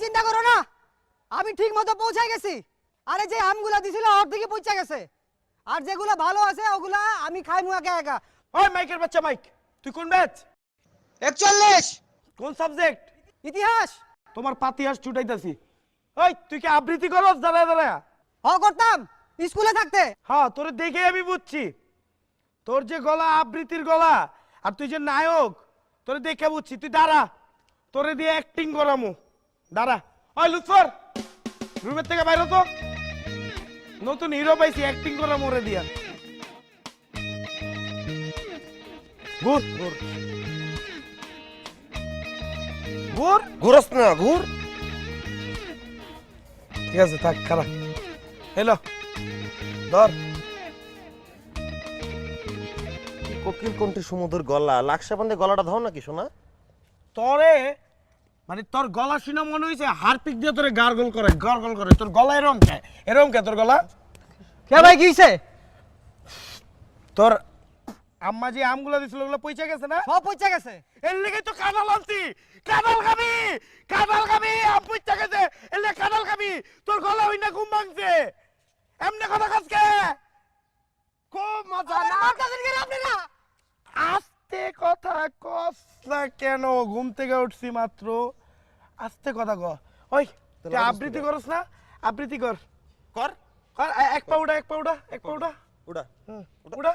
চিন্তা করো না, আমি ঠিক মতো পৌঁছাই গেছি। আরে যে আমগুলা দিছিল অর্ধেকই পৌঁছা গেছে, আর যেগুলা ভালো আছে ওগুলা আমি খাইমু একা একা। ওই মাইকের বাচ্চা মাইক, তুই কোন ব্যাচ? 41। কোন সাবজেক্ট? ইতিহাস। তোমার পাতিহাস ছুটাইতাছি। ওই তুই কি আবৃত্তি করস দাঁড়া দাঁড়া? করতাম স্কুলে থাকতে। হ্যাঁ, তোরে দেখে আমি বুঝছি তোর যে গলা আবৃত্তির গলা, আর তুই যে নায়ক, তোরে দেখে বুঝছি। তুই দাঁড়া, তোরে দিয়ে অ্যাক্টিং করামু। দাঁড়া। ওই লুৎফর, রুমের থেকে বাইরে তো, নতুন হিরো পাইছি, অ্যাক্টিং করামু ওরে দিয়া। ঘুর ঘুর ঘুর। ঘুরস না, ঘুর। ঠিক আছে, থাক, খারাপ। হ্যালো, ধর। কোকিল কোনটি সমুদ্র গলা, লাকসা বান্ধে গলাটা ধাও নাকি শোনা? তোরে মানে তোর গলা শুনে মনে হয়েছে হারপিক দিয়ে তোরে গার্গল করে, গার্গল করে। তোর গলা এরকম কে? এরকম কে তোর গলা? কে ভাই কি হইছে? তোর আম্মা যে আমগুলো দিছিল ওগুলো পয়সা গেছে না? সব পৌঁছা গেছে। এর লেগে তো কাঁঠাল আনছি। কাঁঠাল খাবি, কাঁঠাল খাবি। আম পয়সা গেছে, এর লেগে কাঁঠাল খাবি। তোর গলা হই না ঘুম ভাঙছে, এমনি কথা কাজকে খুব মজা না। আপনারা আস্তে কথা কস না কেন? ঘুম থেকে উঠছি মাত্র, আস্তে কথা ক। ওই তুই আবৃত্তি করস না? আবৃত্তি কর, কর কর। এক পা উঠা, এক পা উঠা, এক পা উঠা, উড়া। উঠা।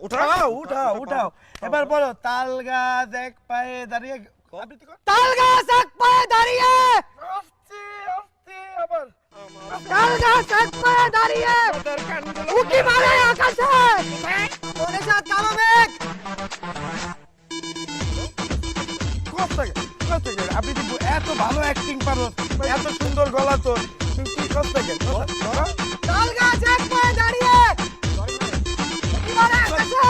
উঠাও, উঠাও, উঠাও। এবার বলো, তাল গাছ এক পায়ে দাঁড়িয়ে। আবৃত্তি কর। তাল গাছ এক পায়ে দাঁড়িয়ে, আস্তে আস্তে আবার। তাল গাছ এক পায়ে দাঁড়িয়ে তোদের কানগুলো উকি মারে আকাশে, মনে সাত কালো মেঘ। আবৃত্তি এত ভালো অ্যাক্টিং পারো, এত সুন্দর গলা তোর, তুই কষ্ট থেকে তাল গাছ এক পায়ে দাঁড়িয়ে উকি মারে আকাশে।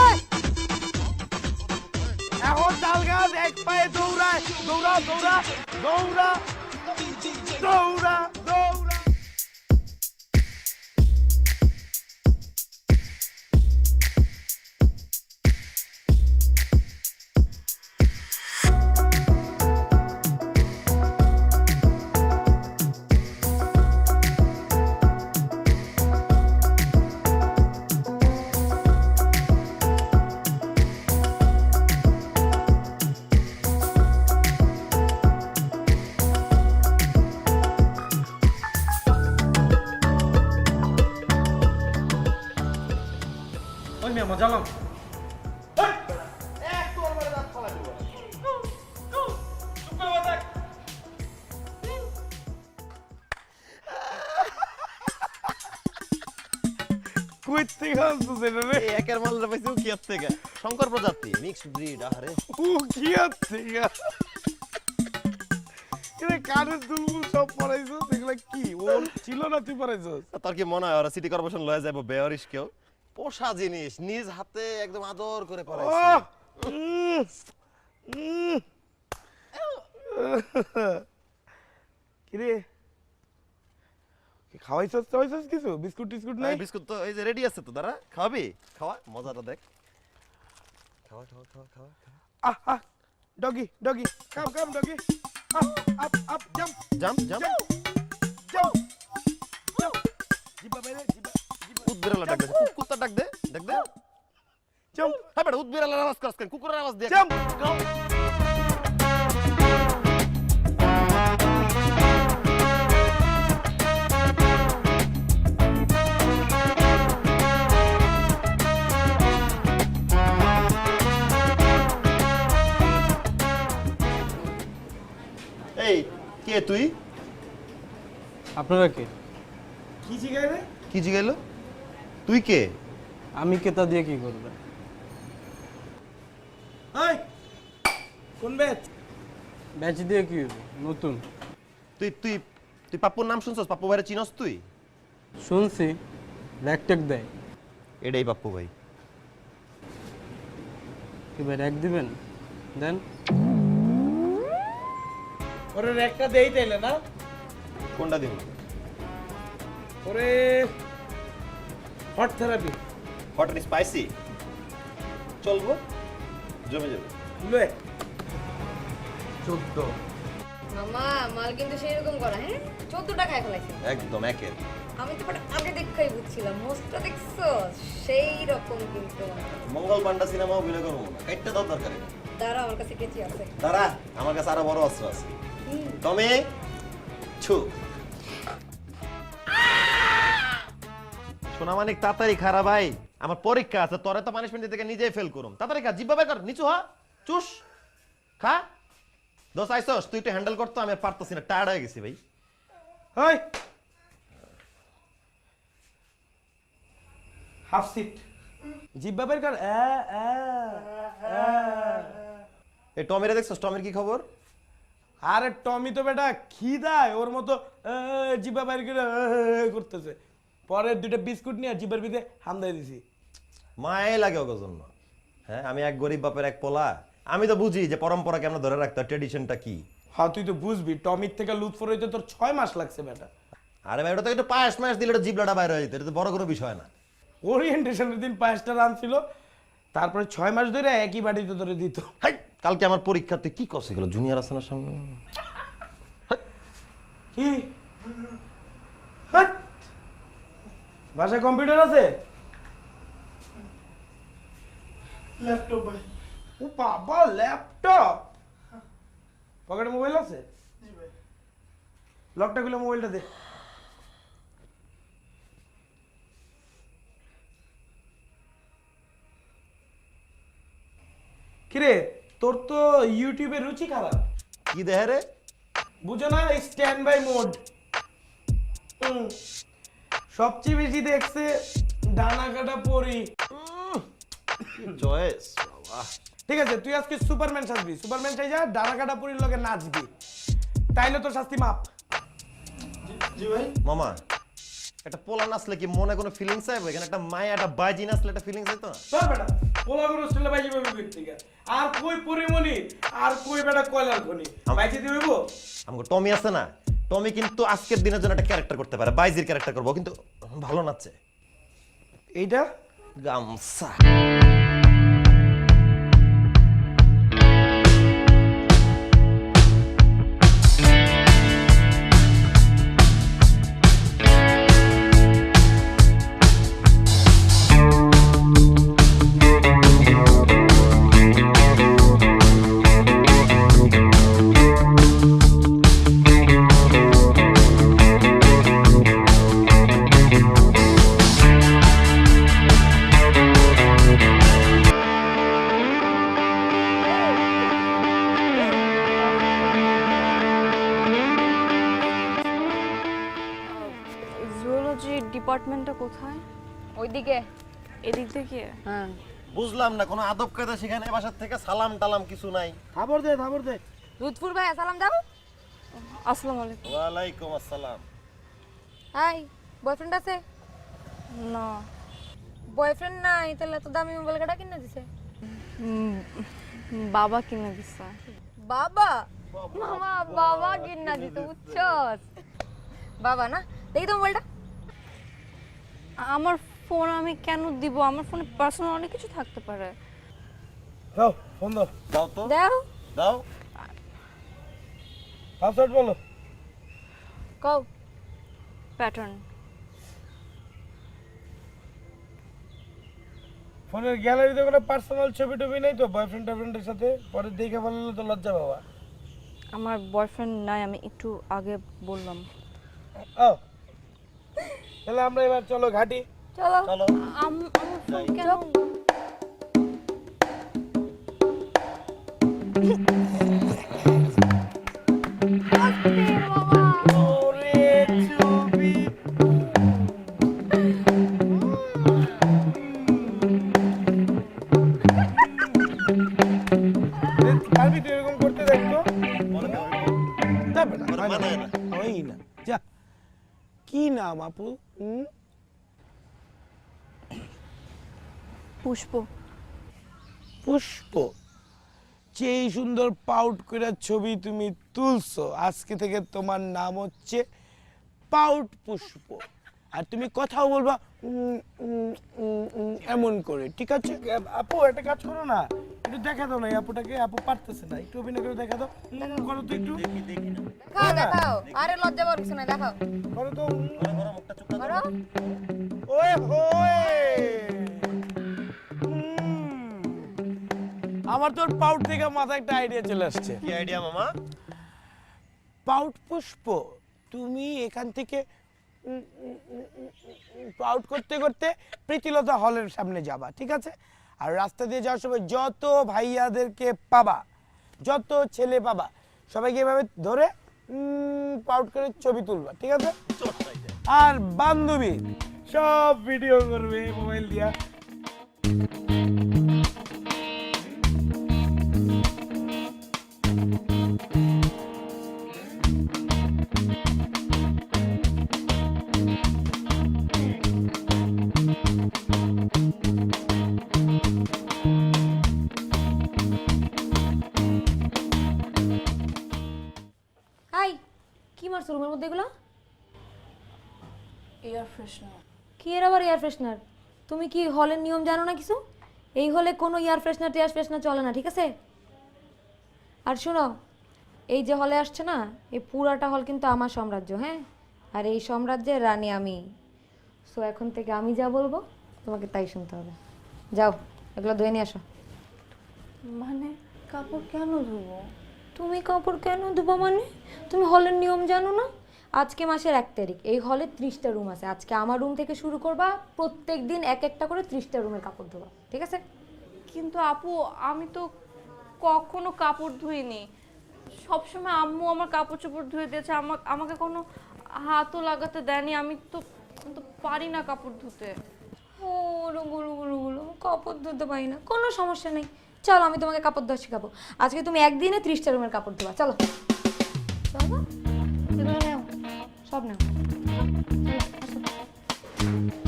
এখন তাল গাছ এক পায়ে দৌড়ায়। দৌড়া দৌড়া দৌড়া দৌড়া দৌড়া। ওই মিয়া মজা লাম। কই থেকে আনছিস এটা রে? এই একের মালটা পাইছি কি আছে থেকে? শঙ্কর প্রজাতি, মিক্সড ব্রিড। আরে ও কি আছে গা? এরে কানের দুলগুল সব পরাইছো, দেখলা কি ওর ছিল না তুই পরাইছস? তোর কি মনে হয় ওরা সিটি কর্পোরেশন লয়ে যাবো বেয়ারিশ কেউ? পোষা জিনিস নিজ হাতে একদম আদর করে পরাইছে। ওহ! কিরে কি খাওয়াইছস টাওয়াইছস কিছু? বিস্কুট টিস্কুট নাই? এই বিস্কুট তো এই যে রেডি আছে তো, দাঁড়া খাবি? খাওয়া, মজাটা দেখ। খাওয়া খাওয়া খাওয়া খাওয়া। Ah ah doggy doggy come come doggy up up up jump jump jump. Jump jump জিবা বাইরে জিবা জিবা উদবিড়ালা ডাক দে, কুত্তা ডাক দে, ডাক দে। জাম্প হ্যাঁ বেটা, উদবিড়ালার আওয়াজ করছ কেন? কুকুরের আওয়াজ দিয়ে। জাম্প। এই কে তুই? আপনারা কে? কি জিগায় রে? কি জিগাইলো? তুই কে? আমি কে তা দিয়ে কি করবে? ওই কোন ব্যাচ? ব্যাচ দিয়ে কি হবে? নতুন তুই তুই তুই পাপ্পুর নাম শুনছস? পাপ্পু ভাইরে চিনস তুই? শুনছি, র্যাকটেক দেয়। এটাই পাপ্পু ভাই। কি ভাই র্যাক দিবেন? দেন। ওরে একটা দেই তাইলে না? কোনটা দিন? ওরে hot therapy. Hot and spicy চলবো, জমে যাবে। লয়ে 14 মামা মাল কিন্তু সেই রকম করা, হ্যাঁ 14 টাকায় ফেলাইছে। একদম একের। আমি তো বাট আগে দেখাই বুঝছিলাম, মোস্টটা দেখছো সেই রকম কিন্তু। মঙ্গল পান্ডা সিনেমা অভিনয় করবো না, কাইটটা দাও দরকারে। দাঁড়া, আমার কাছে কেচি আছে। দাঁড়া, আমার কাছে আরো বড় অস্ত্র আছে। টমি ছু। সোনা মানিক তাড়াতাড়ি খারা ভাই, আমার পরীক্ষা আছে, তোরে তো পানিশমেন্ট থেকে নিজেই ফেল করুম। তাড়াতাড়ি খা, জিব্বা বের কর, নিচু হ, চুস খা। দোস আইসস, তুই একটু হ্যান্ডেল করতো, আমি আর পারতাছি না, টায়ার্ড হয়ে গেছি ভাই। হাই হাফ সিট, জিব্বা বের কর। এই টমিরে দেখছস, টমির কি খবর? আরে টমি তো বেটা খিদায় ওর মতো জিব্বা বাইর করে করতেছে। পরে দুইটা বিস্কুট নিয়ে জিব্বার ভিতরে হামদাই দিছি। মায়ে লাগে ওর জন্য। হ্যাঁ, আমি এক গরিব বাপের এক পোলা, আমি তো বুঝি যে পরম্পরা কেমন ধরে রাখতে হয়, ট্রেডিশনটা কি। হ্যাঁ তুই তো বুঝবি, টমির থেকে লুৎফর হইতে তোর 6 মাস লাগছে বেটা। আরে ভাই, ওটা তো একটু পায়েস মাস দিলে এটা জিবলাটা বাইরে হয়ে যেত, এটা তো বড় কোনো বিষয় না। ওরিয়েন্টেশনের দিন পায়েসটা রানছিল, তারপরে 6 মাস ধরে একই বাড়িতে ধরে দিত। হাই, কালকে আমার পরীক্ষা, তুই কি করছিস এগুলো? জুনিয়র আছে না সামনে? কি হাট! বাসায় কম্পিউটার আছে? ল্যাপটপ ভাই। ও বাবা, ল্যাপটপ? পকেটে মোবাইল আছে? লকটা খুলে মোবাইলটা দে। কিরে, তোর তো ইউটিউবে রুচি খারাপ। কি দেহে রে? বুঝো না, স্ট্যান্ড বাই মোড। সবচেয়ে বেশি দেখছে ডানা কাটা পরি। চয়েস। ঠিক আছে, তুই আজকে সুপারম্যান সাজবি, সুপারম্যান চাই যা, ডানা কাটা পরির লগে নাচবি, তাইলে তোর শাস্তি মাপ। জি ভাই। মামা, একটা পোলা নাচলে কি মনে কোনো ফিলিংস আইবে? এখানে একটা মায়া একটা বাজি নাচলে একটা ফিলিংস আইতো না? তোর বেটা পোলা গরু স্টাইলে বাইজি পাবি ব্যক্তিগত। আর কই পরিমণি, আর কই বেটা কয়লার খনি বাইজি দিইব। আমাকে টমি আছে না, টমি কিন্তু আজকের দিনের জন্য একটা ক্যারেক্টার করতে পারে, বাইজির ক্যারেক্টার করবো, কিন্তু ভালো নাচছে। এইটা গামসা। জুওলজি ডিপার্টমেন্টটা কোথায়? ওইদিকে। এদিক থেকে? হ্যাঁ। বুঝলাম না, কোনো আদব কায়দা সেখানে বাসার থেকে সালাম টালাম কিছু নাই। খবর দে, খবর দে। লুৎফুর ভাই সালাম দাও। আসসালামু আলাইকুম। ওয়ালাইকুম আসসালাম। হাই, বয়ফ্রেন্ড আছে? না, বয়ফ্রেন্ড নাই, তাহলে তো দামি মোবাইল কাটা কিনে দিছে। বাবা কিনে দিছে। বাবা? মামা বাবা কিনা দিতে বুঝছস? বাবা না, দেখি তো মোবাইলটা। আমার ফোন আমি কেন দিব? আমার ফোনে পার্সোনাল অনেক কিছু থাকতে পারে। দাও ফোন দাও। দাও তো, দাও। দাও। পাসওয়ার্ড বলো। কও। প্যাটার্ন। ফোনের গ্যালারিতে কোনো পার্সোনাল ছবি টবি নেই তো বয়ফ্রেন্ড টয়ফ্রেন্ডের সাথে? পরে দেখে বললে তো লজ্জা বাবা। আমার বয়ফ্রেন্ড নাই, আমি একটু আগে বললাম। ও, তাহলে আমরা এবার চলো ঘাটি। চলো। চলো। আমার ফোন কেন? ওরে ছবি। পারবি তুই এরকম করতে? দেখতো মানায় না। হয় না। যা, কি নাম আপু? পুষ্প। পুষ্প? যে সুন্দর পাউট করে ছবি তুমি তুলছো, আজকে থেকে তোমার নাম হচ্ছে পাউট পুষ্প। আর তুমি কথাও বলবা এমন করে, ঠিক আছে? আপু একটা কাজ করো না, একটু দেখা দাও না এই আপুটাকে, আপু পারতেছে না, একটু অভিনয় করে দেখা দাও। করো তো একটু, দেখাও দেখাও, আরে লজ্জা পাওয়ার কিছু নাই, দেখাও করো তো। করো। ওয়ে হোয়ে, আমার তোর পাউট থেকে মাথায় একটা আইডিয়া চলে আসছে। কি আইডিয়া মামা? পাউট পুষ্প, তুমি এখান থেকে পাউট করতে করতে প্রীতিলতা হলের সামনে যাবা, ঠিক আছে? আর রাস্তা দিয়ে যাওয়ার সময় যত ভাইয়াদেরকে পাবা, যত ছেলে পাবা, সবাইকে এভাবে ধরে পাউট করে ছবি তুলবা, ঠিক আছে? আর বান্ধবী সব ভিডিও করবে মোবাইল দিয়া। হাই, কি মারছো রুমের মধ্যে এগুলো? Air freshener. কি এর আবার এয়ার ফ্রেশনার? তুমি কি হলের নিয়ম জানো না কিছু? এই হলে কোনো এয়ার ফ্রেশনার চলে না, ঠিক আছে? আর শোনো, এই যে হলে আসছে না, এই পুরাটা হল কিন্তু আমার সাম্রাজ্য, হ্যাঁ? আর এই সাম্রাজ্যের রানী আমি। সো এখন থেকে আমি যা বলবো তোমাকে তাই শুনতে হবে। যাও, এগুলো ধুয়ে নিয়ে আসো। মানে কাপড় কেন ধুবো? তুমি কাপড় কেন ধুবো মানে? তুমি হলের নিয়ম জানো না? আজকে মাসের 1 তারিখ, এই হলে 30টা রুম আছে। আজকে আমার রুম থেকে শুরু করবা, প্রত্যেক দিন এক একটা করে 30টা রুমের কাপড় ধোবা, ঠিক আছে? কিন্তু আপু, আমি তো কখনো কাপড় ধুইনি। সবসময় আম্মু আমার কাপড় চোপড় ধুয়ে দিয়েছে, আমাকে কোনো হাতও লাগাতে দেয়নি। আমি তো পারি না কাপড় ধুতে। ও গুলো কাপড় ধুতে পারি না, কোনো সমস্যা নেই। চলো, আমি তোমাকে কাপড় ধোয়া শেখাবো। আজকে তুমি একদিনে 30টা রুমের কাপড় ধোবা, চলো চলো, এগুলো নাও, সব নাও,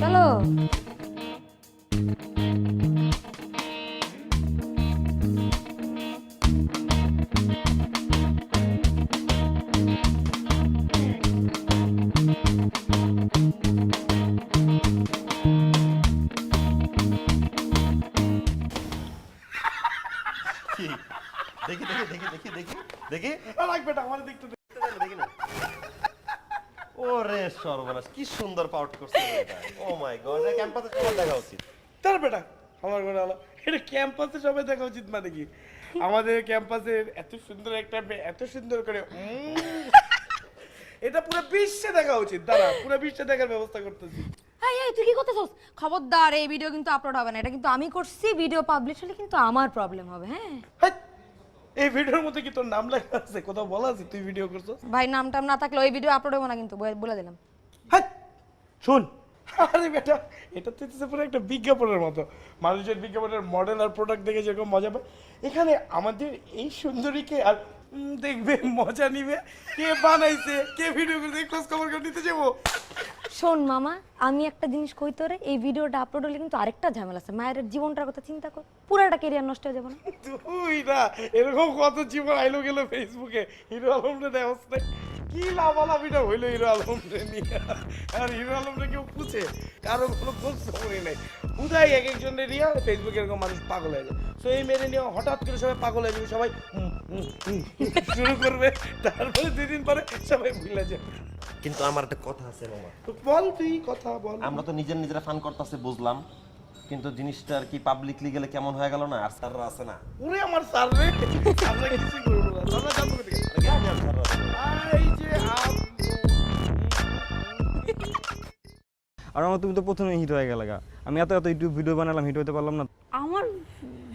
চলো। কি? দেখি দেখি দেখি দেখি দেখি দেখি লাগবে না আমার দেখতে। দেখি না। ওরে সর্বনাশ, কি সুন্দর পাউট করছে এটা। ও মাই গড, এটা ক্যাম্পাসে সবার দেখা উচিত। তার বেটা আমার ঘরে আলো, এটা ক্যাম্পাসে সবাই দেখা উচিত মানে কি? আমাদের ক্যাম্পাসের এত সুন্দর একটা মেয়ে, এত সুন্দর করে এটা পুরো বিশ্বে দেখা উচিত। দাঁড়া, পুরো বিশ্বে দেখার ব্যবস্থা করতেছি। এই তুই কি করতেছস? খবরদার, এই ভিডিও কিন্তু আপলোড হবে না। এটা কিন্তু আমি করছি, ভিডিও পাবলিশ হলে কিন্তু আমার প্রবলেম হবে, হ্যাঁ? হাট! এই ভিডিওর মধ্যে কি তোর নাম লেখা আছে? কোথাও বলা আছে তুই ভিডিও করছস? ভাই, নামটাম না থাকলে ওই ভিডিও আপলোড হবে না কিন্তু, বলে দিলাম। হাট! শোন, আরে বেটা, এটা তো হচ্ছে পুরো একটা বিজ্ঞাপনের মতো। মানুষের বিজ্ঞাপনের মডেল আর প্রোডাক্ট দেখে যেরকম মজা পায়, এখানে আমাদের এই সুন্দরীকে আর দেখবে, মজা নিবে, কে বানাইছে, কে ভিডিও করছে, খোঁজ খবর করে নিতে যাবো। শোন মামা, আমি একটা জিনিস কই তোরে, এই ভিডিওটা আপলোড হলে কিন্তু আরেকটা ঝামেলা আছে। মায়ের জীবনটার কথা চিন্তা কর, পুরাটা ক্যারিয়ার নষ্ট হয়ে যাবে না? তুই না, এরকম কত জীবন আইলো গেল ফেসবুকে, হিরো আলমরে দেওয়াস নাই, কি লাভালাভিটা হইলো হিরো আলমরে নিয়ে। আর হিরো আলমরে কেউ পুছে, কারো কোনো খোঁজ খবরই নাই। উদাই এক একজনের নিয়ে ফেসবুকে এরকম মানুষ পাগল হয়ে যায়। তো এই মেরে নিয়ে হঠাৎ করে সবাই পাগল হয়ে যাবে, সবাই শুরু করবে, তারপরে 2 দিন পরে সবাই ভুলে যাবে। কিন্তু আমার একটা কথা আছে মামা। তো বল, তুই কথা বল। আমরা তো নিজেরা ফান করতেছে বুঝলাম, কিন্তু জিনিসটা আর কি পাবলিকলি গেলে কেমন হয়ে গেল না? আর স্যাররা আছে না, ওরে আমার স্যার রে, আমরা কিছু করবো না, আমরা যাবো কোথায়? এই যে আর আমার তুমি তো প্রথমে হিট হয়ে গেলে গা। আমি এত ইউটিউব ভিডিও বানালাম, হিট হতে পারলাম না। আমার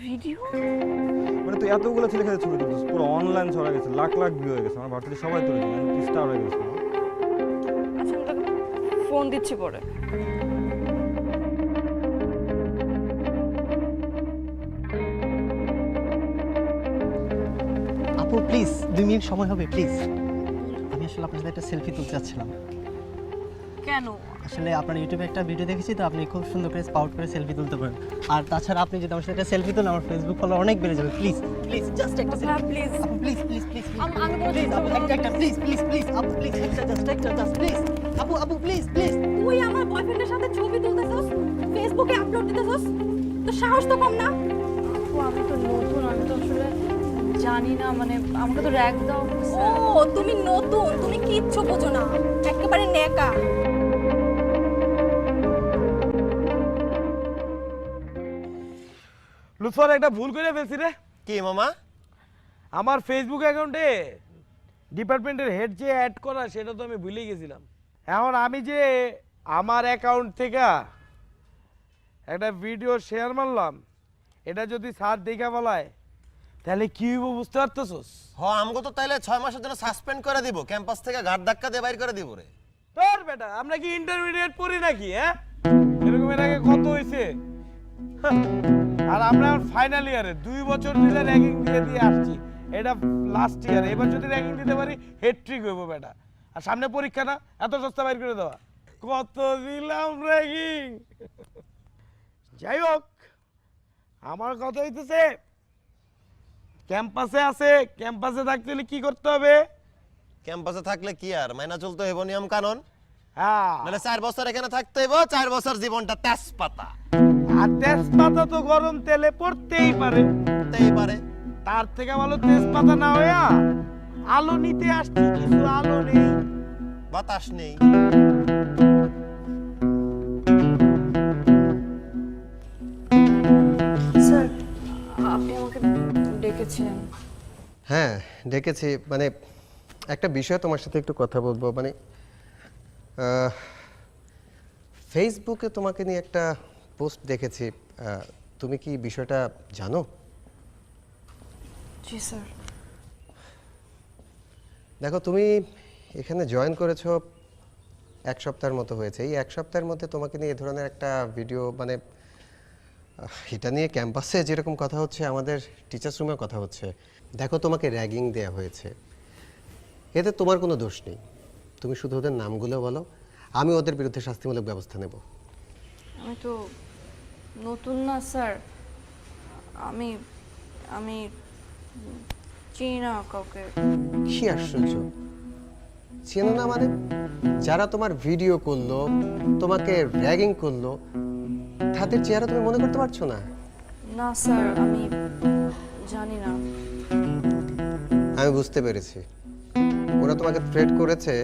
ভিডিও? মানে তুই এতগুলো ছেলে খেলে ছবি তুলছিস, পুরো অনলাইন ছড়া গেছে, লাখ লাখ ভিউ হয়ে গেছে। আমার ভার্সিটি সবাই তুলেছে, তুই স্টার হয়ে গেছে। আচ্ছা, আমি তোকে ফোন দিচ্ছি পরে। আপু প্লিজ 2 মিনিট সময় হবে প্লিজ? আমি আসলে আপনার সাথে একটা সেলফি তুলতে চাচ্ছিলাম। কেন? আসলে আপনার ইউটিউবে একটা ভিডিও দেখেছি, তো আপনি খুব সুন্দর করে স্পাউট করে সেলফি তুলতে পারেন। আর তাছাড়া আপনি যদি আমার সাথে একটা সেলফি তুলেন, আমার ফেসবুক ফলোয়ার অনেক বেড়ে যাবে। প্লিজ প্লিজ জাস্ট একটা সেলফি প্লিজ। আপু, প্লিজ প্লিজ প্লিজ আমি কোনো প্লিজ চিন্তা আপু, করবো না। একটা প্লিজ প্লিজ প্লিজ আপু, প্লিজ একটা জাস্ট প্লিজ আপু, আপু প্লিজ প্লিজ। তুই আমার বয়ফ্রেন্ডের সাথে ছবি তুলতেছস, ফেসবুকে আপলোড দিতেছস, তো সাহস তো কম না? আমি তো নতুন, আমি তো আসলে জানি না, মানে আমাকে তো র‍্যাগ দাও। ও তুমি নতুন, তুমি কিচ্ছু বোঝো না, একেবারে নেকা। লুৎফর একটা ভুল করে ফেলছি রে। কি মামা? আমার ফেসবুক অ্যাকাউন্টে ডিপার্টমেন্টের হেড যে অ্যাড করা সেটা তো আমি ভুলে গেছিলাম। এখন আমি যে আমার অ্যাকাউন্ট থেকে একটা ভিডিও শেয়ার মারলাম, এটা যদি স্যার দেখা বলায় তাহলে কি হইব বুঝতে পারতেছস? আমগো তো তাইলে 6 মাসের জন্য সাসপেন্ড করে দিব, ক্যাম্পাস থেকে ঘাট ধাক্কা দিয়ে বাইর করে দিব রে। তোর বেটা আমরা কি ইন্টারমিডিয়েট পড়ি নাকি? হ্যাঁ, এরকম এর আগে কত হইছে। আর আমরা ফাইনাল ইয়ারে 2 বছর ধরে র্যাগিং দিয়ে আসছি, এটা লাস্ট ইয়ার। এবার যদি র্যাগিং দিতে পারি হেডট্রিক হইব বেটা। আর সামনে পরীক্ষা না, এত সস্তা বাইর করে দেওয়া। কত দিলাম র্যাগিং। যাই হোক, আমার কথা হইতেছে ক্যাম্পাসে আছে, ক্যাম্পাসে থাকতে হলে কি করতে হবে? ক্যাম্পাসে থাকলে কি আর মাইনা চলতে হইব নিয়ম কানুন। হ্যাঁ, মানে 4 বছর এখানে থাকতে হইব, 4 বছর জীবনটা তেজপাতা। আর তেজপাতা তো গরম তেলে পড়তেই পারে। তার থেকে ভালো তেজপাতা না হইয়া আলো নিতে আসছি, কিছু আলো নেই, বাতাস নেই। স্যার, আপনি আমাকে ডেকেছিলেন? হ্যাঁ ডেকেছি, মানে একটা বিষয় তোমার সাথে একটু কথা বলবো। মানে ফেসবুকে তোমাকে নিয়ে একটা পোস্ট দেখেছি, তুমি কি বিষয়টা জানো? জি স্যার। দেখো, তুমি এখানে জয়েন করেছো 1 সপ্তাহের মতো হয়েছে। এই 1 সপ্তাহের মধ্যে তোমাকে নিয়ে এ ধরনের একটা ভিডিও, মানে এটা নিয়ে ক্যাম্পাসে যেরকম কথা হচ্ছে, আমাদের টিচার্স রুমেও কথা হচ্ছে। দেখো, তোমাকে র্যাগিং দেওয়া হয়েছে, এতে তোমার কোনো দোষ নেই। তুমি শুধু ওদের নামগুলো বলো, আমি ওদের বিরুদ্ধে শাস্তিমূলক ব্যবস্থা নেব। আমি তো নতুন না স্যার, আমি আমি চিনি না কাউকে। কি আশ্চর্য, চেনো না মানে? যারা তোমার ভিডিও করলো, তোমাকে র্যাগিং করলো, তাদের চেহারা তুমি মনে করতে পারছো না? না স্যার, আমি জানি না। আমি বুঝতে পেরেছি, ওরা তোমাকে থ্রেট করেছে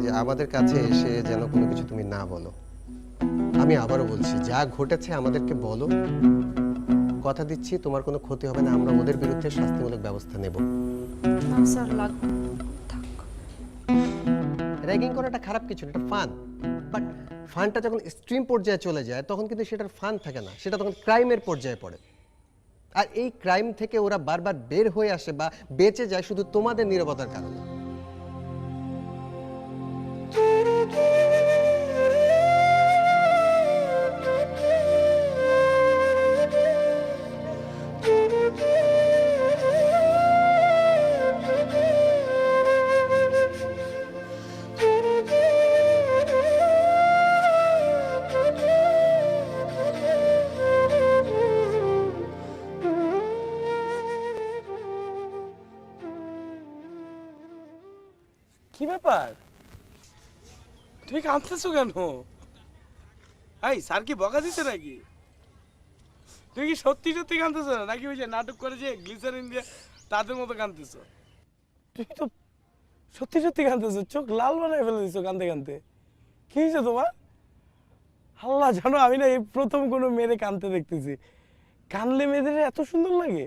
যে আমাদের কাছে এসে যেন কোনো কিছু তুমি না বলো। আমি আবারও বলছি, যা ঘটেছে আমাদেরকে বলো, কথা দিচ্ছি তোমার কোনো ক্ষতি হবে না, আমরা ওদের বিরুদ্ধে শাস্তিমূলক ব্যবস্থা নেব। না স্যার, লাগবে থাক। র্যাগিং করাটা খারাপ কিছু না, এটা ফান। বাট ফানটা যখন এক্সট্রিম পর্যায়ে চলে যায়, তখন কিন্তু সেটার ফান থাকে না, সেটা তখন ক্রাইমের পর্যায়ে পড়ে। আর এই ক্রাইম থেকে ওরা বারবার বের হয়ে আসে বা বেঁচে যায় শুধু তোমাদের নীরবতার কারণে। কি ব্যাপার, তুমি কাঁদতেছো কেন? এই স্যার কি বকা দিচ্ছে নাকি? তুমি কি সত্যি সত্যি কাঁদতেছো না, নাকি ওই যে নাটক করে যে গ্লিসারিন দিয়ে তাদের মতো কাঁদতেছো? তুমি তো সত্যি সত্যি কাঁদতেছো, চোখ লাল বানায় ফেলে দিচ্ছ কাঁদতে কাঁদতে। কি হয়েছে তোমার? আল্লাহ জানো, আমি না এই প্রথম কোনো মেয়েরে কাঁদতে দেখতেছি। কাঁদলে মেয়েদের এত সুন্দর লাগে?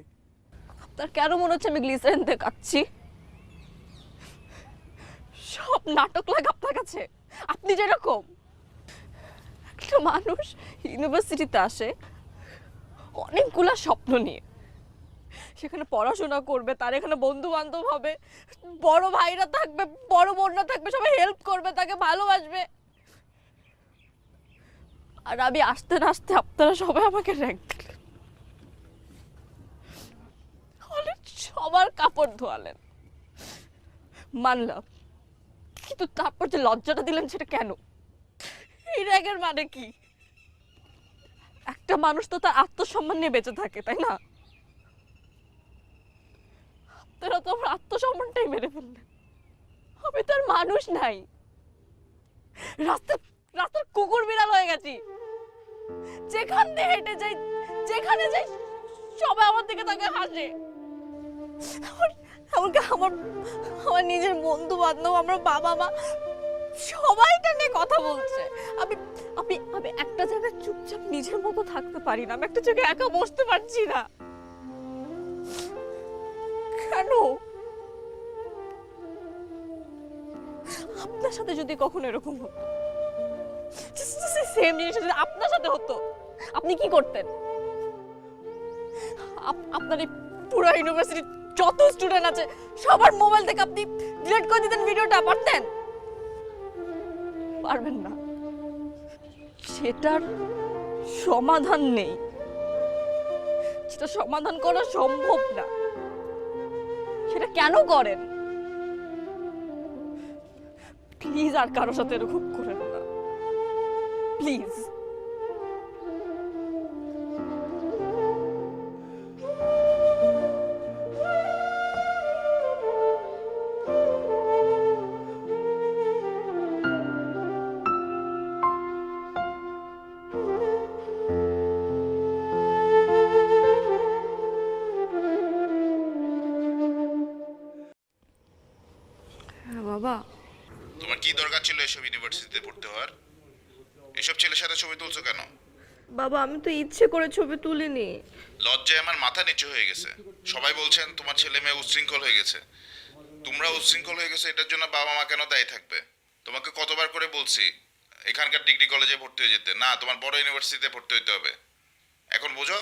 আপনার কেন মনে হচ্ছে আমি গ্লিসারিন দিয়ে কাচ্ছি? সব নাটক লাগে আপনার কাছে? আপনি যেরকম একটা মানুষ ইউনিভার্সিটিতে আসে অনেকগুলা স্বপ্ন নিয়ে, সেখানে পড়াশোনা করবে, তার এখানে বন্ধু বান্ধব হবে, বড় ভাইরা থাকবে, বড় বোনরা থাকবে, সবাই হেল্প করবে, তাকে ভালোবাসবে। আর আমি আসতে না আসতে আপনারা সবাই আমাকে র্যাঙ্ক দিলেন, সবার কাপড় ধোয়ালেন, মানলাম, কিন্তু তারপর যে লজ্জাটা দিলেন সেটা কেন? এই র্যাগের মানে কি? একটা মানুষ তো তার আত্মসম্মান নিয়ে বেঁচে থাকে, তাই না? আপনারা তো আমার আত্মসম্মানটাই মেরে ফেললেন। আমি তো আর মানুষ নাই, রাস্তার কুকুর বিড়াল হয়ে গেছি। যেখান দিয়ে হেঁটে যাই, যেখানে যাই, সবাই আমার দিকে তাকে হাসে। এমনকি আমার আমার নিজের বন্ধু বান্ধব, আমার বাবা মা সবাই এটা নিয়ে কথা বলছে। আমি আমি আমি একটা জায়গায় চুপচাপ নিজের মতো থাকতে পারি না, আমি একটা জায়গায় একা বসতে পারছি না। কেন? আপনার সাথে যদি কখনো এরকম হতো, সেম জিনিস যদি আপনার সাথে হতো, আপনি কি করতেন? আপনার এই পুরো ইউনিভার্সিটির যত স্টুডেন্ট আছে সবার মোবাইল থেকে আপনি ডিলিট করে দিতেন ভিডিওটা, পারতেন? পারবেন না। সেটার সমাধান নেই, সেটা সমাধান করা সম্ভব না। সেটা কেন করেন? প্লিজ আর কারোর সাথে এরকম করেন না, প্লিজ। বাবা, তোমার কি দরকার ছিল এসব ইউনিভার্সিটিতে পড়তে হওয়ার? এসব ছেলের সাথে ছবি তুলছো কেন? বাবা আমি তো ইচ্ছে করে ছবি তুলিনি। লজ্জায় আমার মাথা নিচু হয়ে গেছে। সবাই বলছেন তোমার ছেলে মেয়ে উচ্ছৃঙ্খল হয়ে গেছে। তোমরা উচ্ছৃঙ্খল হয়ে গেছে, এটার জন্য বাবা মা কেন দায়ী থাকবে? তোমাকে কতবার করে বলছি এখানকার ডিগ্রি কলেজে ভর্তি হয়ে যেতে, না তোমার বড় ইউনিভার্সিটিতে ভর্তি হতে হবে। এখন বোঝো?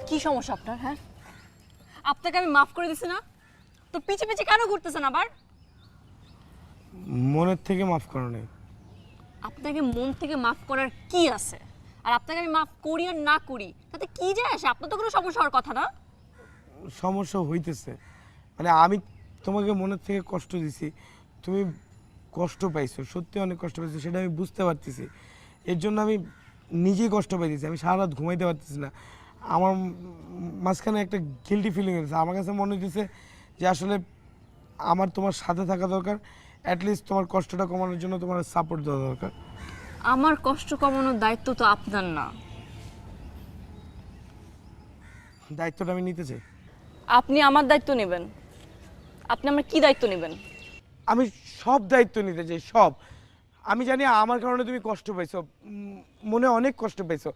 কি সমস্যা আপনার? হ্যাঁ, আপনাকে আমি মাফ করে দিছি না, তো পিছে পিছে কেন ঘুরতেছেন আবার? মনের থেকে মাফ করো নাই। আপনাকে মন থেকে মাফ করার কি আছে? আর আপনাকে আমি মাফ করি আর না করি তাতে কি যায় আসে? আপনার তো কোনো সমস্যা হওয়ার কথা না। সমস্যা হইতেছে, মানে আমি তোমাকে মনের থেকে কষ্ট দিছি, তুমি কষ্ট পাইছো, সত্যি অনেক কষ্ট পাইছো, সেটা আমি বুঝতে পারতেছি। এর জন্য আমি নিজেই কষ্ট পাইতেছি, আমি সারা রাত ঘুমাইতে পারতেছি না। আমার মাঝখানে একটা গিল্টি ফিলিং হয়েছে। আমার কাছে মনে হইতেছে যে আসলে আমার তোমার সাথে থাকা দরকার, অ্যাটলিস্ট তোমার কষ্টটা কমানোর জন্য তোমার সাপোর্ট দেওয়া দরকার। আমার কষ্ট কমানোর দায়িত্ব তো আপনার না। দায়িত্বটা আমি নিতে চাই। আপনি আমার দায়িত্ব নেবেন। আপনি আমার কি দায়িত্ব নেবেন? আমি সব দায়িত্ব নিতে চাই, সব। আমি জানি আমার কারণে তুমি কষ্ট পাইছো, মনে অনেক কষ্ট পাইছো।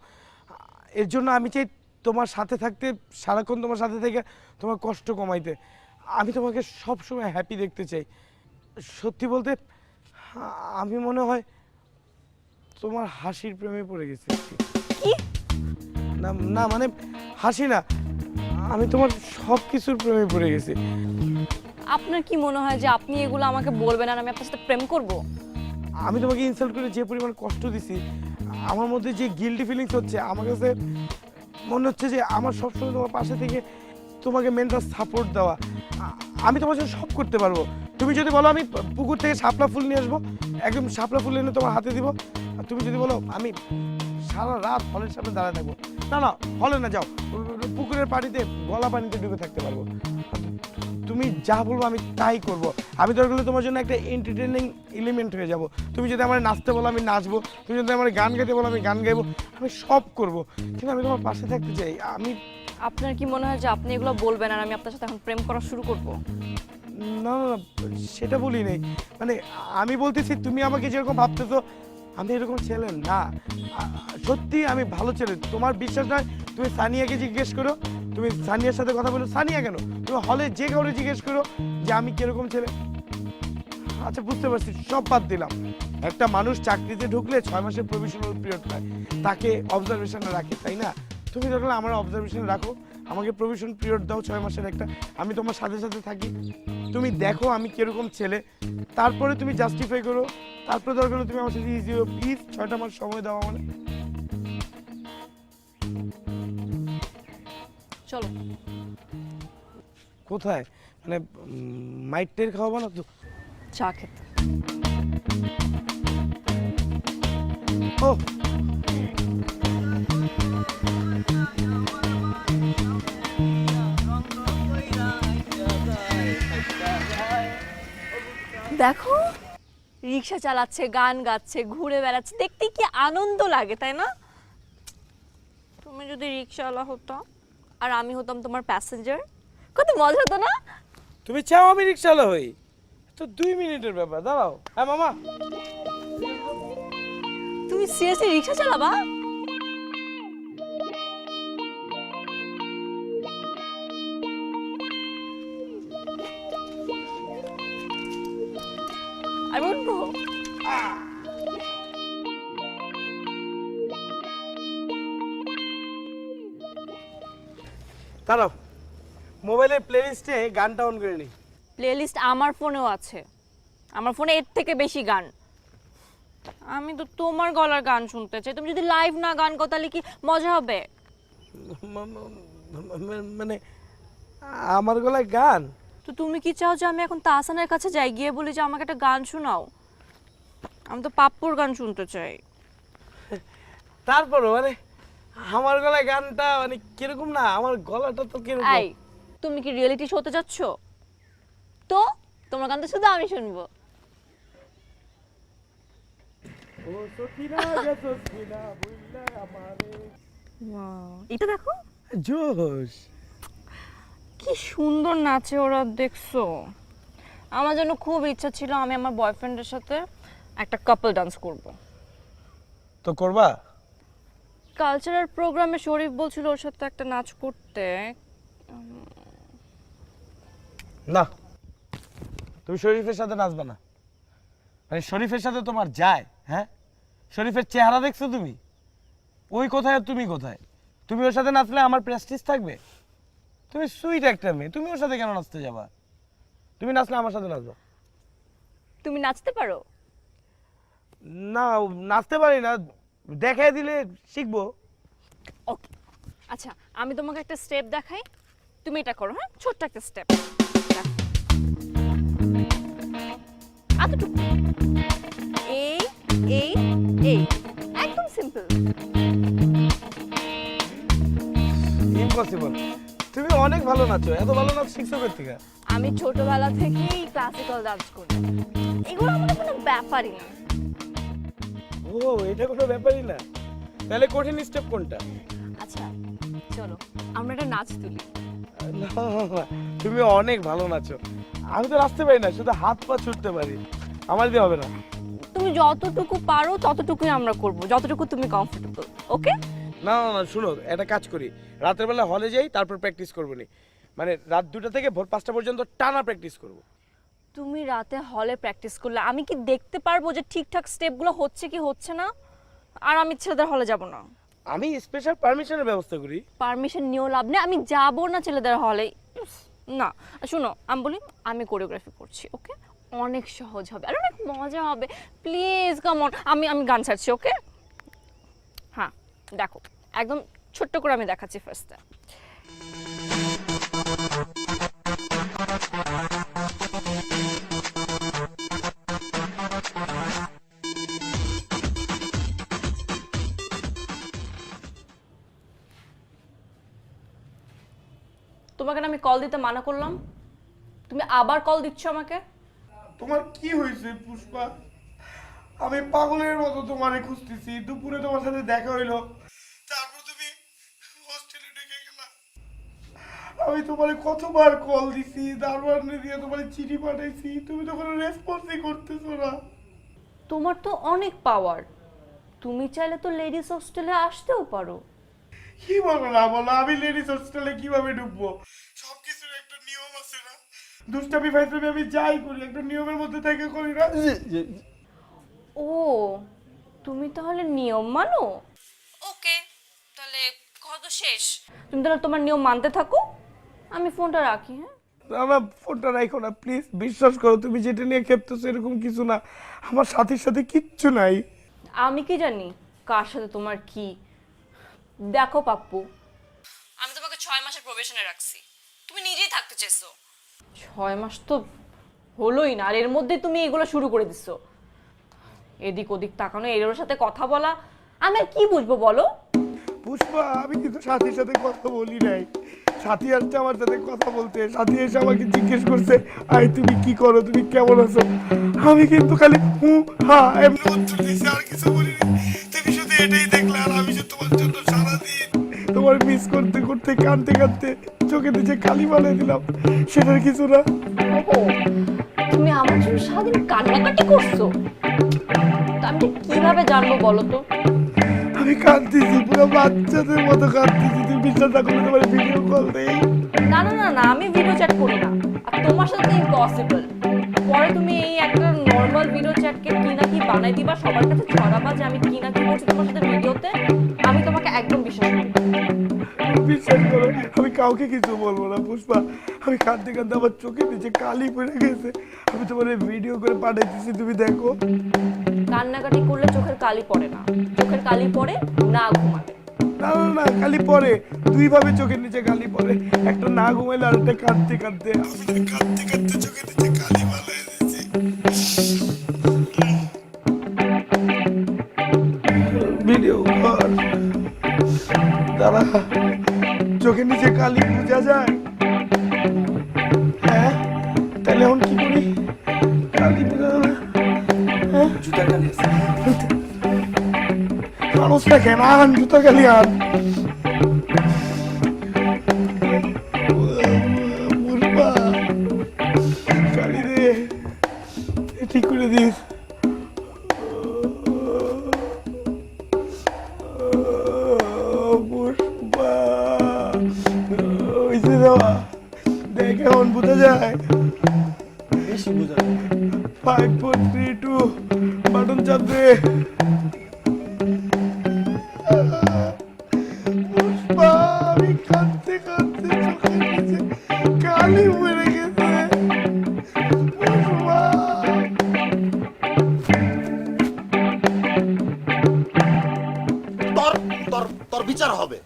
এর জন্য আমি চাই তোমার সাথে থাকতে, সারাক্ষণ তোমার সাথে থেকে তোমার কষ্ট কমাইতে। আমি তোমাকে সব সময় হ্যাপি দেখতে চাই। সত্যি বলতে আমি মনে হয় তোমার হাসির প্রেমে পড়ে গেছি। কি? না না, মানে হাসি না, আমি তোমার সব কিছুর প্রেমে পড়ে গেছি। আপনার কি মনে হয় যে আপনি এগুলো আমাকে বলবেন আর আমি আপনার সাথে প্রেম করব? আমি তোমাকে ইনসাল্ট করে যে পরিমাণ কষ্ট দিছি, আমার মধ্যে যে গিল্টি ফিলিংস হচ্ছে, আমার কাছে মনে হচ্ছে যে আমার সবসময় তোমার পাশে থেকে তোমাকে মেন্টাল সাপোর্ট দেওয়া। আমি তোমার জন্য সব করতে পারবো। তুমি যদি বলো আমি পুকুর থেকে শাপলা ফুল নিয়ে আসবো, একদম শাপলা ফুল এনে তোমার হাতে দিব। আর তুমি যদি বলো আমি সারা রাত হলের সামনে দাঁড়ায় থাকবো? না না, হলে না, যাও পুকুরের পানিতে, গলা পানিতে ডুবে থাকতে পারবো। তুমি যা বলবো আমি তাই করব। আমি দরকার হলে তোমার জন্য একটা এন্টারটেইনিং এলিমেন্ট হয়ে যাব। তুমি যদি আমার নাচতে বলো আমি নাচবো, তুমি যদি আমার গান গাইতে বলো আমি গান গাইবো, আমি সব করব। কিন্তু আমি তোমার পাশে থাকতে চাই। আপনার কি মনে হয় যে আপনি এগুলো বলবেন আর আমি আপনার সাথে এখন প্রেম করা শুরু করব? না না না, সেটা বলি নাই। মানে আমি বলতেছি তুমি আমাকে যেরকম ভাবতেছো আমি এরকম ছেলে না। সত্যি আমি ভালো ছেলে, তোমার বিশ্বাস নয় তুমি সানিয়াকে জিজ্ঞেস করো, তুমি সানিয়ার সাথে কথা বলো। সানিয়া কেন, তুমি হলে যে কাউরে জিজ্ঞেস করো যে আমি কিরকম ছেলে। আচ্ছা বুঝতে পারছি, সব বাদ দিলাম। একটা মানুষ চাকরিতে ঢুকলে 6 মাসের প্রভিশনাল পিরিয়ড পায়, তাকে অবজারভেশনে রাখে, তাই না? তুমি দেখলে আমার অবজারভেশনে রাখো, আমাকে প্রভিশন পিরিয়ড দাও 6 মাসের একটা, আমি তোমার সাথে সাথে থাকি। তুমি দেখো আমি কিরকম ছেলে, তারপরে তুমি জাস্টিফাই করো। তারপরে দরকার হলে তুমি আমার সাথে ইজি হো, প্লিজ 6টা মাস সময় দাও আমার। চলো। কোথায়? মানে মাইটের খাওয়াবো না তো? চা খেতে। ও দেখো রিক্সা চালাচ্ছে, গান গাচ্ছে, ঘুরে বেড়াচ্ছে, দেখতে কি আনন্দ লাগে, তাই না? তুমি যদি রিক্সাওয়ালা হতো আর আমি হতাম তোমার প্যাসেঞ্জার, কত মজা হতো না? তুমি চাও আমি রিক্সাওয়ালা হই? তো 2 মিনিটের ব্যাপার, দাঁড়াও। হ্যাঁ মামা, তুমি সিরিয়াসলি রিক্সা চালাবা? আমি উঠবো? দাঁড়াও, মোবাইলের প্লেলিস্টে গানটা অন করে নি। প্লেলিস্ট আমার ফোনেও আছে, আমার ফোনে এর থেকে বেশি গান। আমি তো তোমার গলার গান শুনতে চাই। তুমি যদি লাইভ না গান গাও তাহলে কি মজা হবে? মানে আমার গলায় গান? তো তুমি কি চাও যে আমি এখন তাহসানের কাছে যাই, গিয়ে বলি যে আমাকে একটা গান শোনাও? আমি তো পাপ্পুর গান শুনতে চাই। তারপরও মানে আমার গলায় গানটা মানে কিরকম না, আমার গলাটা তো কিরকম। এই তুমি কি রিয়েলিটি শোতে যাচ্ছ? তো তোমার গান তো শুধু আমি শুনবো। ও সখিনা গে সখিনা বুইলা আমারে। ওয়াও, এটা দেখো জোশ, কি সুন্দর নাচে ওরা, দেখছো? আমার জন্য খুব ইচ্ছা ছিল আমি আমার বয়ফ্রেন্ডের সাথে একটা কাপল ডান্স করব। তো করবা? কালচারাল প্রোগ্রামে শরীফ বলছিল ওর সাথে একটা নাচ করতে। না, তুমি শরীফের সাথে নাচবা না। মানে শরীফের সাথে তোমার যায়? হ্যাঁ, শরীফের চেহারা দেখছো তুমি? ওই কোথায় আর তুমি কোথায়? তুমি ওর সাথে নাচলে আমার প্রেস্টিজ থাকবে? তুমি সুইট একটা মেয়ে, তুমি ওর সাথে কেন নাচতে যাবা? তুমি নাচলে আমার সাথে নাচবা। তুমি নাচতে পারো? না, নাচতে পারি না, দেখাই দিলে শিখবো। ওকে, আচ্ছা আমি তোমাকে একটা স্টেপ দেখাই, তুমি এটা করো। হ্যাঁ, ছোট্ট একটা স্টেপ, এতটুকু। এই এই এই, একদম সিম্পল। ইম্পসিবল, তুমি অনেক ভালো নাচো। এত ভালো নাচ শিখছো কোথা থেকে? আমি ছোটবেলা থেকেই ক্লাসিক্যাল ডান্স করি, এগুলো আমাদের কোনো ব্যাপারই না। ও, এটা কোনো ব্যাপারই না? তাহলে কঠিন স্টেপ কোনটা? আচ্ছা চলো আমরা একটা নাচ তুলি। না, তুমি অনেক ভালো নাচো। আমি তো নাচতে পারি না, শুধু হাত পা ছুটতে পারি। আমার দিয়ে হবে না। তুমি যতটুকু পারো ততটুকুই আমরা করব, যতটুকু তুমি কমফোর্টেবল। ওকে? না না না, শুনো, একটা কাজ করি, রাতের বেলা হলে যাই, তারপর প্র্যাকটিস করবো নি। মানে রাত 2টা থেকে ভোর 5টা পর্যন্ত টানা প্র্যাকটিস করবো। তুমি রাতে হলে প্র্যাকটিস করলে আমি কি দেখতে পারবো যে ঠিকঠাক স্টেপগুলো হচ্ছে কি হচ্ছে না? আর আমি ছেলেদের হলে যাব না। আমি স্পেশাল পারমিশনের ব্যবস্থা করি। পারমিশন নিয়েও লাভ নেই, আমি যাব না ছেলেদের হলে। না শুনো, আমি বলি আমি কোরিওগ্রাফি করছি, ওকে? অনেক সহজ হবে আর অনেক মজা হবে। প্লিজ কাম অন, আমি গান ছাড়ছি, ওকে? হ্যাঁ দেখো, একদম ছোট্ট করে আমি দেখাচ্ছি ফার্স্টে। তোমাকে না আমি কল দিতে মানা করলাম, তুমি আবার কল দিচ্ছ আমাকে। তোমার কি হয়েছে পুষ্পা? আমি পাগলের মতো তোমারে খুঁজতেছি, দুপুরে তোমার সাথে দেখা হইলো, তারপর তুমি হোস্টেলে ঢুকে গেলা। আমি তোমারে কতবার কল দিছি, দারবার দিয়ে তোমারে চিঠি পাঠাইছি, তুমি তো কোনো রেসপন্সই করতেছো না। তোমার তো অনেক পাওয়ার, তুমি চাইলে তো লেডিস হোস্টেলে আসতেও পারো। কি বলো না বলো, আমি লেডিস হোস্টেলে কিভাবে ঢুকবো? সবকিছুর একটা নিয়ম আছে না? দুষ্টামি ফাইজলামি আমি যাই করি একটা নিয়মের মধ্যে থেকে করি না। ও, তুমি তাহলে নিয়ম মানো? ওকে, তাহলে কথা তো শেষ। তুমি তাহলে তোমার নিয়ম মানতে থাকো, আমি ফোনটা রাখি। হ্যাঁ, আমার ফোনটা রাখো না প্লিজ, বিশ্বাস করো তুমি যেটা নিয়ে খেপতেছো এরকম কিছু না, আমার সাথীর সাথে কিচ্ছু নাই। আমি কি জানি কার সাথে তোমার কি। দেখো পাপ্পু, আমি তোমাকে 6 মাসের প্রবেশনে রাখছি, তুমি নিজেই থাকতে চেয়েছো। 6 মাস তো হলোই না, আর এর মধ্যে তুমি এগুলো শুরু করে দিছো। এদিক ওদিক তাকানো, এর সাথে কথা বলা, আমি আর কি বুঝবো বলো? পুষ্পা, আমি কিন্তু সাথীর সাথে কথা বলি নাই। সাথী আসছে আমার সাথে কথা বলতে, সাথী এসে আমাকে জিজ্ঞেস করছে, আই তুমি কি করো, তুমি কেমন আছো? আমি কিন্তু খালি হ্যাঁ এমনি উত্তর দিয়েছি, আর কিছু বলিনি। তুমি শুধু এটাই দেখলে, আর আমি শুধু তোমার জন্য সারাদিন তোমার মিস করতে করতে কাঁদতে কাঁদতে চোখে নিচে কালি বানিয়ে দিলাম, সেটার কিছু না। ওহো, তুমি আমার জন্য সারাদিন কান্নাকাটি করছো? তা আমি কিভাবে জানবো বলো তো? আমি কাঁদতেছি, পুরো বাচ্চাদের মতো কাঁদতেছি, তুমি বিশ্বাস না করলে তোমার ভিডিও কল দেই। না না না না, আমি ভিডিও চ্যাট করি না, আর তোমার সাথে ইম্পসিবল। পরে তুমি এই একটা নর্মাল ভিডিও চ্যাটকে কি না কি বানাই দিবা, সবার কাছে ছড়াবা যে আমি কি না কি করছি তোমার সাথে ভিডিওতে। আমি তোমাকে একদম বিশ্বাস করি না। বিশ্বাস করো, আমি কাউকে কিছু বলবো না পুষ্পা। আমি কাঁদতে কাঁদতে আমার চোখের নিচে কালি পড়ে গেছে, আমি তোমার ভিডিও করে পাঠাইতেছি, তুমি দেখো। কান্নাকাটি করলে চোখের কালি পড়ে না, চোখের কালি পড়ে না ঘুমালে। না না না, কালি পরে দুই ভাবে চোখের নিচে কালি পড়ে, একটা না ঘুমাইলে আর একটা কাঁদতে কাঁদতে। আমি কাঁদতে কাঁদতে চোখের নিচে কালি বানাই দিয়েছি। ভিডিও কর, দাঁড়া, চোখের নিচে কালি বোঝা যায়? হ্যাঁ, তাহলে এখন কি করি? কালি বোঝা যাবে? হ্যাঁ, জুতার কালি আছে, মানুষটা কেন আন, জুতার কালি আন। কালি রে, ঠিক করে দিস। দেখ এখন বোঝা যায়? বেশি বোঝা 5 4 3 2 বাটন চাপ দে। পুষ্পা, আমি কাঁদতে কাঁদতে চোখের নিচে কালি পড়ে গেছে। পুষ্পা, তোর তোর তোর বিচার হবে।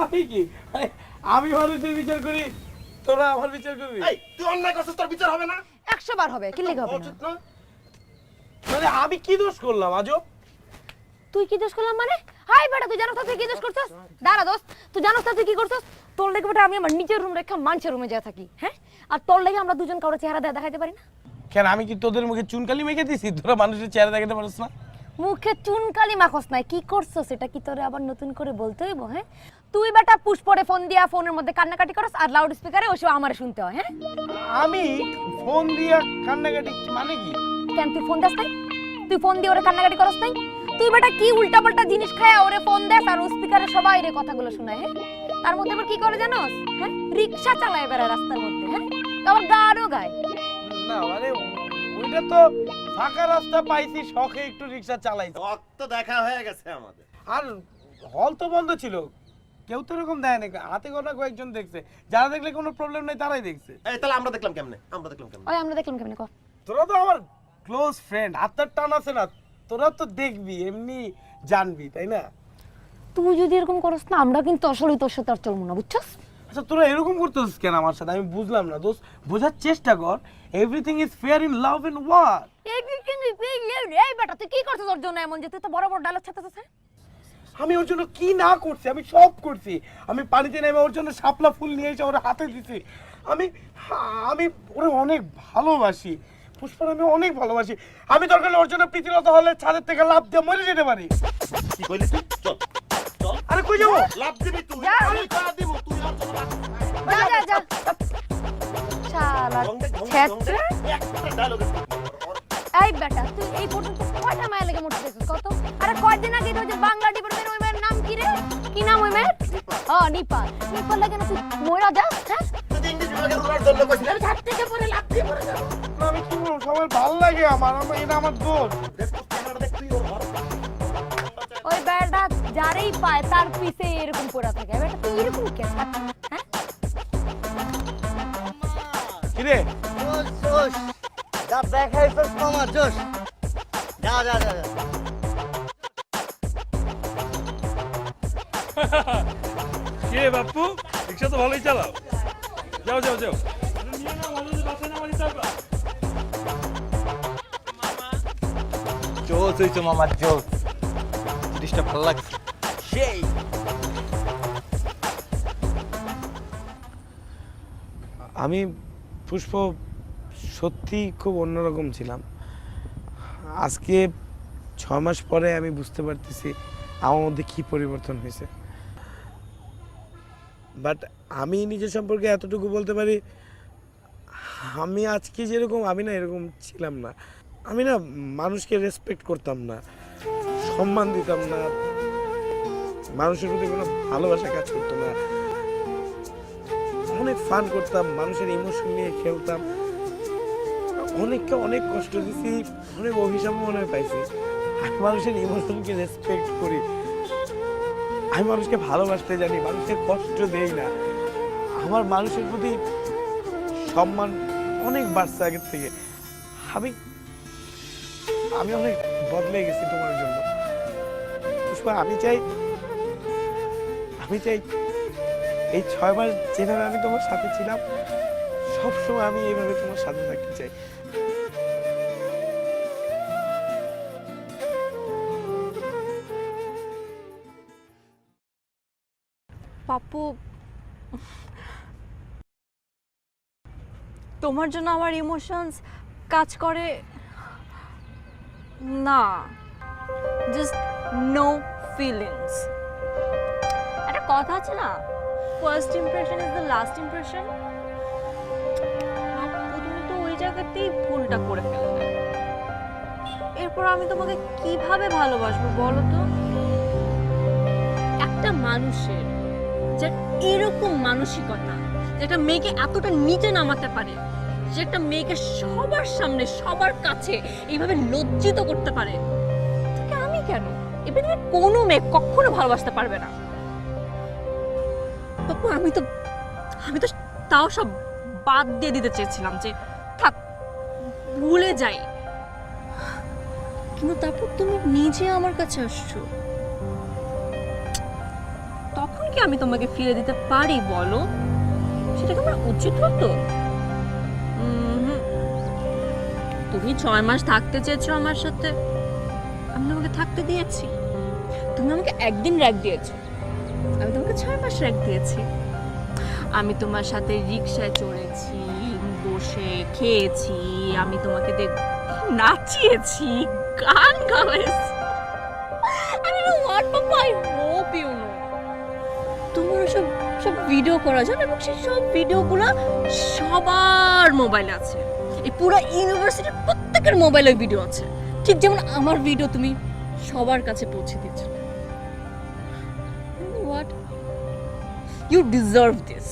আমি কি আমি মানুষের বিচার করি, তোরা আমার বিচার করবি? এই তুই অন্যায় করছিস, তোর বিচার হবে না? 100 বার হবে, কি লেগে হবে না? উচিত না? মানে আমি কি দোষ করলাম আজব? তুই কি দোষ করলাম মানে? হাই বেটা, তুই জানোস না তুই কি দোষ করছস? দাঁড়া দোস্ত, তুই জানোস না তুই কি করছস? তোর লেগে বেটা আমি আমার নিজের রুম রেখে মানুষের রুমে যা থাকি, হ্যাঁ? আর তোর লেগে আমরা দুজন কারো চেহারা দেখাইতে পারি না? কেন, আমি কি তোদের মুখে চুনকালি মেখে দিছি? তোরা মানুষের চেহারা দেখাতে পারিস না? মুখে চুনকালি মাখস নাই, কি করছস সেটা কি তোরে আবার নতুন করে বলতে হইব? হ্যাঁ, তুই বেটা পুষ্পরে ফোন দিয়া ফোনের মধ্যে কান্নাকাটি করস আর লাউড স্পিকারে ওসব আমারে শুনতে হয়। হ্যাঁ, আমি ফোন দিয়া কান্নাকাটি মানে কি? কেন তুই ফোন দাস নাই? তুই ফোন দিয়ে ওরে কান্নাকাটি করস নাই? তুই বেটা কি উল্টাপাল্টা জিনিস খায় ওরে ফোন দেস আর স্পিকারে সবাই রে কথাগুলো শোনায়। হ্যাঁ, তার মধ্যে আবার কি করে জানোস? হ্যাঁ, রিকশা চালায় বেড়ায় রাস্তার মধ্যে। হ্যাঁ, আবার গানও গায়। না মানে ওইটা তো ফাঁকা রাস্তা পাইছি, শখে একটু রিক্সা চালাইছি। রক্ত দেখা হয়ে গেছে আমাদের। আর হল তো বন্ধ ছিল, কেউ তো এরকম দেয় না, হাতে গোনা কয়েকজন দেখছে, যারা দেখলে কোনো প্রবলেম নাই তারাই দেখছে। এই তাহলে আমরা দেখলাম কেমনে? আমরা দেখলাম কেমনে? ওই আমরা দেখলাম কেমনে? কর। তোরা তো আমার ক্লোজ ফ্রেন্ড, আত্মার টান আছে না, তোরা তো দেখবি এমনি জানবি, তাই না? তুই যদি এরকম করস না, আমরা কিন্তু আসলেই তোর সাথে আর চলবো না, বুঝছস? আচ্ছা তোরা এরকম করতেছিস কেন আমার সাথে? আমি বুঝলাম না দোস্ত, বোঝার চেষ্টা কর। Everything is fair in love and war. এই বেটা তুই কি করছিস ওর জন্য এমন যে তুই তো বড় বড় ডায়লগ ছাড়তেছিস? আমি ওর জন্য কি না করছি, আমি সব করছি। আমি পানিতে নেমে ওর জন্য শাপলা ফুল নিয়ে এসে ওর হাতে দিছি। আমি আমি ওরে অনেক ভালোবাসি পুষ্পার, আমি অনেক ভালোবাসি। আমি দরকার হলে ওর জন্য প্রীতিলতা হলে ছাদের থেকে লাফ দিয়ে মরে যেতে পারি। কি কইলি তুই? চল চল। আরে কই যাবো? লাভ দিবি তুই, যা। আমি তা দিব, তুই আর চল। যা যা যা শালা ছেত্রে। একটা ডায়লগ। এই বেটা তুই এই পর্যন্ত কয়টা মায়া লেগে মরতে দেখছিস কত? আরে কয়দিন আগে তো যে বাংলা ডিপার্টমেন্ট ওই মেয়ের নাম কি রে? কি নাম ওই মেয়ের? নিপাল। নিপাল লাগে না তুই মইরা যা। হ্যাঁ তুই ইংরেজি বিভাগে উড়ার জন্য কইছিস, আমি ছাদ থেকে পড়ে লাফ দিয়ে পড়ে যাব। না, আমি কি বলবো, সবার ভালো লাগে আমার, এটা আমার দোষ। দেখ তুই ক্যামেরা দেখ, তুই ওর ঘর। ওই বেটা যারেই পায় তার পিছে এরকম পড়া থাকে। বেটা তুই এরকম কেন? হ্যাঁ কি রে? জোশ জোশ যা দেখাইছস মামা, জোশ। যা যা যা যা। কে বাপু, রিক্সা তো ভালোই চালাও। যাও যাও যাও। জোশ হইছো মামা, জোশ। জিনিসটা ভালো লাগছে সেই। আমি পুষ্প সত্যি খুব অন্যরকম ছিলাম। আজকে 6 মাস পরে আমি বুঝতে পারতেছি আমার মধ্যে কি পরিবর্তন হয়েছে। বাট আমি নিজের সম্পর্কে এতটুকু বলতে পারি, আমি আজকে যেরকম, আমি না এরকম ছিলাম না। আমি না মানুষকে রেসপেক্ট করতাম না, সম্মান দিতাম না, মানুষের প্রতি কোনো ভালোবাসা কাজ করতো না। অনেক ফান করতাম, মানুষের ইমোশন নিয়ে খেলতাম, অনেককে অনেক কষ্ট দিছি, অনেক অভিশাপ মনে পাইছি। আমি মানুষের ইমোশনকে রেসপেক্ট করি, আমি মানুষকে ভালোবাসতে জানি, মানুষকে কষ্ট দেই না। আমার মানুষের প্রতি সম্মান অনেক বাড়ছে আগের থেকে। আমি আমি অনেক বদলে গেছি তোমার জন্য পুষ্পা। আমি চাই এই 6 মাস যেভাবে আমি তোমার সাথে ছিলাম, সবসময় আমি এইভাবে তোমার সাথে থাকতে চাই। পাপ্পু, তোমার জন্য আমার ইমোশনস কাজ করে না, জাস্ট নো ফিলিংস। একটা কথা আছে না, first impression is the last impression. তুমি তো ওই জায়গাতেই ভুলটা করে ফেললে। এরপর আমি তোমাকে কিভাবে ভালোবাসবো বলো তো? একটা মানুষের যে এরকম মানসিকতা, যেটা মেয়েকে এতটা নিচে নামাতে পারে, যে একটা মেয়েকে সবার সামনে সবার কাছে এইভাবে লজ্জিত করতে পারে, তাকে আমি কেন, এবার কোনো মেয়ে কখনো ভালোবাসতে পারবে না। বাপু, আমি তো তাও সব বাদ দিয়ে দিতে চেয়েছিলাম, যে থাক ভুলে যাই, কিন্তু তারপর তুমি নিজে আমার কাছে আসছো। তখন কি আমি তোমাকে ফিরে দিতে পারি বলো? সেটা কি আমার উচিত হতো? তুমি 6 মাস থাকতে চেয়েছো আমার সাথে, আমি তোমাকে থাকতে দিয়েছি। তুমি আমাকে একদিন র্যাক দিয়েছো, আমি তোমাকে 6 মাস র্যাক দিয়েছি। আমি তোমার সাথে রিকশায় চড়েছি, বসে খেয়েছি, আমি তোমাকে নাচিয়েছি, গান গাইছি। I don't know what, Papa, I hope you know. তোমার সব ভিডিও করা যায়, এবং সেই সব ভিডিওগুলো সবার মোবাইলে আছে। এই পুরো ইউনিভার্সিটির প্রত্যেকের মোবাইলে ভিডিও আছে, ঠিক যেমন আমার ভিডিও তুমি সবার কাছে পৌঁছে দিচ্ছ। You know what? You deserve this.